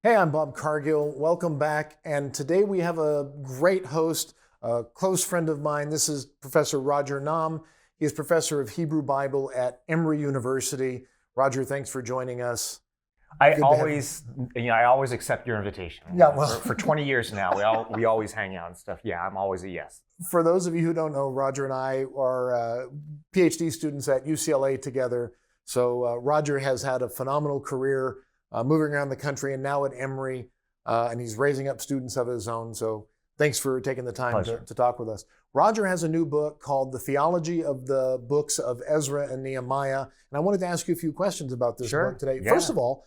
Hey, I'm Bob Cargill. Welcome back. And today we have a great host, a close friend of mine. This is Professor Roger Nahm. He is professor of Hebrew Bible at Emory University. Roger, thanks for joining us. I always accept your invitation. Yeah, well, for 20 years now, we always hang out and stuff. Yeah, I'm always a yes. For those of you who don't know, Roger and I are PhD students at UCLA together. So Roger has had a phenomenal career moving around the country and now at Emory, and he's raising up students of his own. So thanks for taking the time to talk with us. Roger has a new book called The Theology of the Books of Ezra and Nehemiah. And I wanted to ask you a few questions about this book today. Yeah. First of all,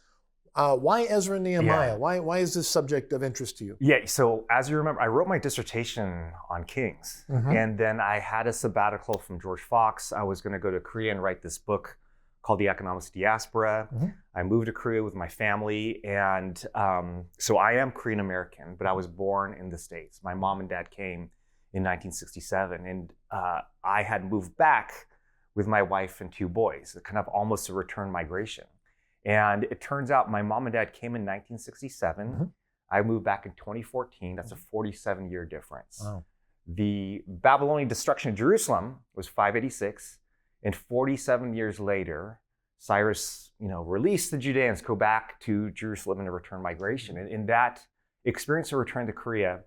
why Ezra and Nehemiah? Yeah. Why is this subject of interest to you? Yeah, so as you remember, I wrote my dissertation on Kings. And then I had a sabbatical from George Fox. I was going to go to Korea and write this book called The Economics of Diaspora. I moved to Korea with my family. And so I am Korean American, but I was born in the States. My mom and dad came in 1967. And I had moved back with my wife and two boys, kind of almost a return migration. And it turns out my mom and dad came in 1967. I moved back in 2014. That's a 47-year difference. Wow. The Babylonian destruction of Jerusalem was 586. And 47 years later, Cyrus, released the Judeans, go back to Jerusalem in a return migration. And that experience of return to Korea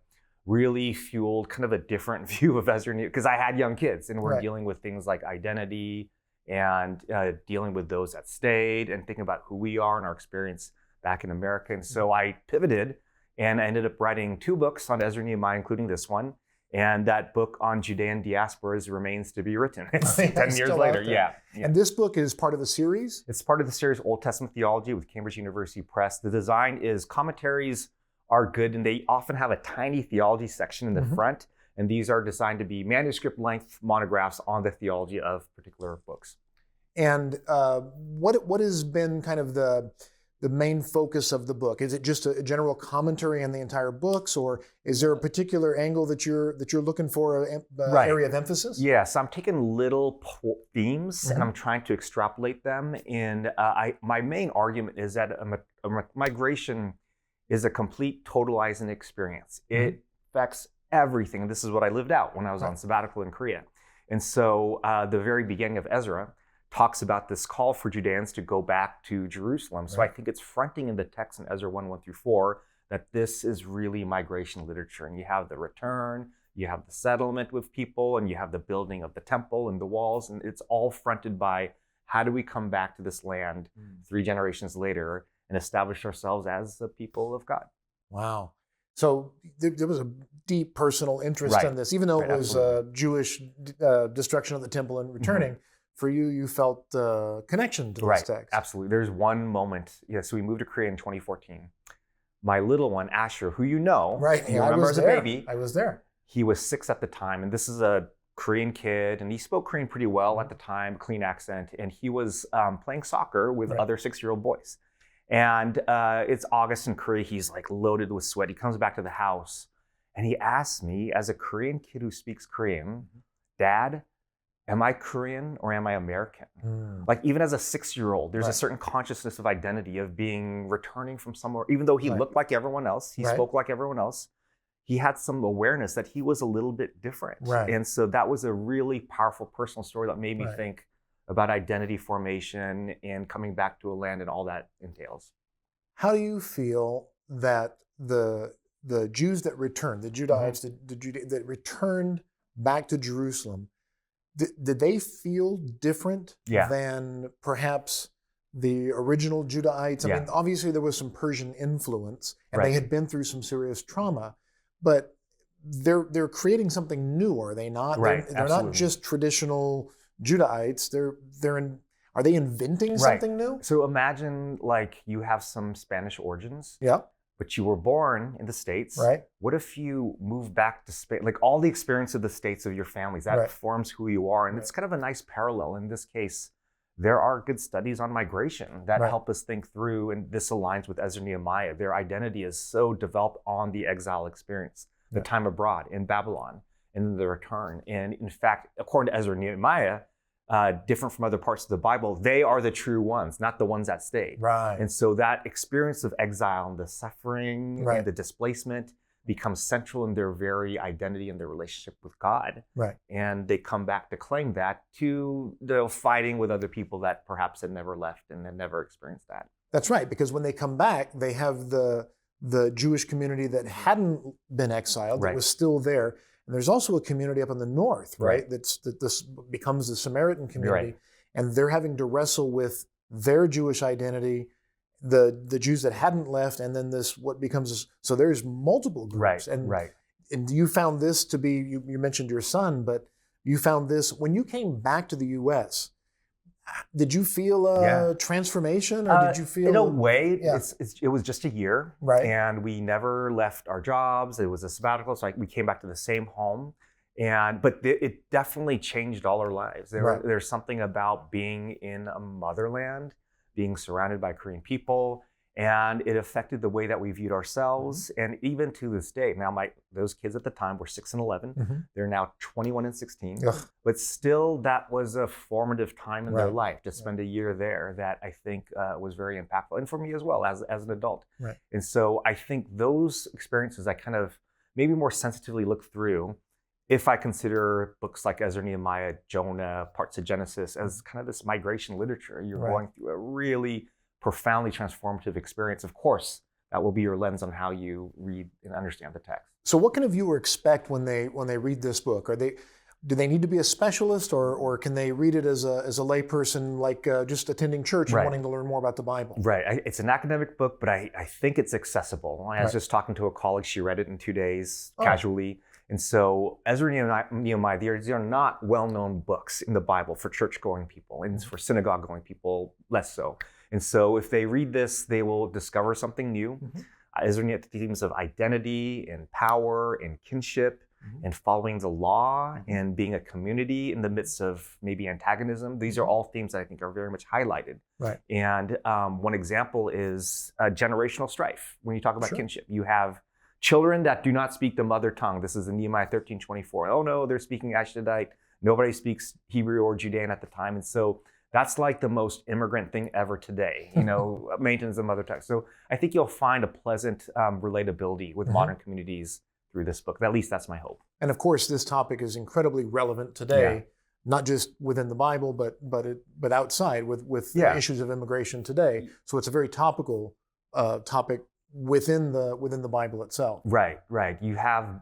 really fueled kind of a different view of Ezra, because I had young kids and we're dealing with things like identity and dealing with those that stayed and thinking about who we are and our experience back in America. And so I pivoted and I ended up writing two books on Ezra and Nehemiah, including this one. And that book on Judean diasporas remains to be written. It's 10 years later, yeah. And this book is part of a series? It's part of the series Old Testament Theology with Cambridge University Press. The design is commentaries are good, and they often have a tiny theology section in the front. And these are designed to be manuscript-length monographs on the theology of particular books. And what has been kind of the main focus of the book? Is it just a general commentary on the entire books, or is there a particular angle that you're looking for, area of emphasis? Yes, I'm taking little themes and I'm trying to extrapolate them. And my main argument is that a migration is a complete totalizing experience. It affects everything. And this is what I lived out when I was on sabbatical in Korea. And so the very beginning of Ezra talks about this call for Judeans to go back to Jerusalem. So I think it's fronting in the text in Ezra 1:1-4 that this is really migration literature. And you have the return, you have the settlement with people, and you have the building of the temple and the walls. And it's all fronted by how do we come back to this land 3 generations later and establish ourselves as the people of God. Wow. So there was a deep personal interest in this, even though it was Jewish destruction of the temple and returning. For you, you felt connection to this text. Absolutely. There's one moment. So we moved to Korea in 2014. My little one, Asher, who you remember as a baby. I was there. He was 6 at the time, and this is a Korean kid, and he spoke Korean pretty well at the time, clean accent, and he was playing soccer with other 6-year-old boys. And it's August in Korea. He's like loaded with sweat. He comes back to the house, and he asks me, as a Korean kid who speaks Korean, Dad, am I Korean or am I American? Like even as a 6-year-old, there's a certain consciousness of identity of returning from somewhere, even though he looked like everyone else, he spoke like everyone else, he had some awareness that he was a little bit different. And so that was a really powerful personal story that made me think about identity formation and coming back to a land and all that entails. How do you feel that the Jews that returned, the Judahites that returned back to Jerusalem, did they feel different than perhaps the original Judahites? I mean, obviously there was some Persian influence, and they had been through some serious trauma, but they're creating something new, are they not? They're not just traditional Judahites. Are they inventing something new? So imagine like you have some Spanish origins. But you were born in the States. What if you move back to Spain? Like all the experience of the States of your families, that forms who you are. And it's kind of a nice parallel. In this case, there are good studies on migration that help us think through, and this aligns with Ezra and Nehemiah. Their identity is so developed on the exile experience, the time abroad in Babylon, and then the return. And in fact, according to Ezra and Nehemiah, different from other parts of the Bible, they are the true ones, not the ones that stayed. Right. And so that experience of exile and the suffering Right. and the displacement becomes central in their very identity and their relationship with God. Right. And they come back to claim that to fighting with other people that perhaps had never left and had never experienced that. That's right, because when they come back, they have the Jewish community that hadn't been exiled, that Right. was still there. And there's also a community up in the north, right? Right. That this becomes the Samaritan community. Right. And they're having to wrestle with their Jewish identity, the Jews that hadn't left, and then this what becomes this, so there's multiple groups. Right. And you found this to be, you mentioned your son, but you found this when you came back to the U.S. Did you feel a transformation, or did you feel? In a way, Yeah. it was just a year, Right. and we never left our jobs. It was a sabbatical, so we came back to the same home, but it definitely changed all our lives. Right. There's something about being in a motherland, being surrounded by Korean people, and it affected the way that we viewed ourselves. And even to this day, now those kids at the time were 6 and 11. Mhm. They're now 21 and 16. Ugh. But still, that was a formative time in their Right. life to spend a year there that I think was very impactful. And for me as well, as an adult. Right. And so I think those experiences I kind of maybe more sensitively look through if I consider books like Ezra, Nehemiah, Jonah, parts of Genesis as kind of this migration literature. You're Right. going through a really profoundly transformative experience. Of course, that will be your lens on how you read and understand the text. So what can a viewer expect when they read this book? Do they need to be a specialist, or can they read it as a layperson, like just attending church and Right. wanting to learn more about the Bible? Right. It's an academic book, but I think it's accessible. I was Right. just talking to a colleague. She read it in 2 days Oh. casually. And so Ezra and Nehemiah, these are not well-known books in the Bible for church-going people, and for synagogue-going people, less so. And so if they read this, they will discover something new. Mhm. Ezra and Nehemiah, themes of identity and power and kinship Mhm. and following the law Mhm. and being a community in the midst of maybe antagonism. These are all themes that I think are very much highlighted. Right. And one example is generational strife. When you talk about Sure. kinship, you have children that do not speak the mother tongue. This is in Nehemiah 13:24. Oh no, they're speaking Ashdodite. Nobody speaks Hebrew or Judean at the time. And so that's like the most immigrant thing ever today, maintenance of mother tongue. So I think you'll find a pleasant relatability with Mhm. modern communities through this book. At least that's my hope. And of course, this topic is incredibly relevant today, Yeah. not just within the Bible, but outside with Yeah. issues of immigration today. So it's a very topical topic within the Bible itself. Right. You have,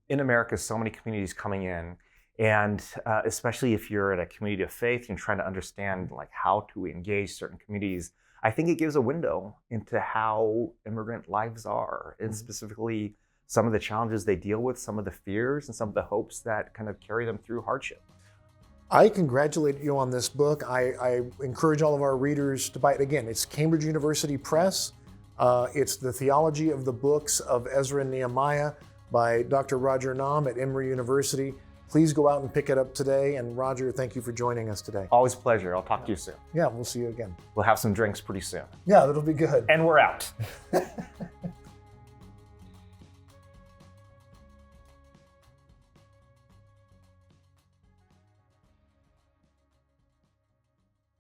in America, so many communities coming in. And especially if you're at a community of faith and trying to understand like how to engage certain communities, I think it gives a window into how immigrant lives are, and specifically some of the challenges they deal with, some of the fears, and some of the hopes that kind of carry them through hardship. I congratulate you on this book. I encourage all of our readers to buy it. Again, it's Cambridge University Press. It's the Theology of the Books of Ezra and Nehemiah by Dr. Roger Naum at Emory University. Please go out and pick it up today. And Roger, thank you for joining us today. Always a pleasure. I'll talk to you soon. Yeah, we'll see you again. We'll have some drinks pretty soon. Yeah, that'll be good. And we're out.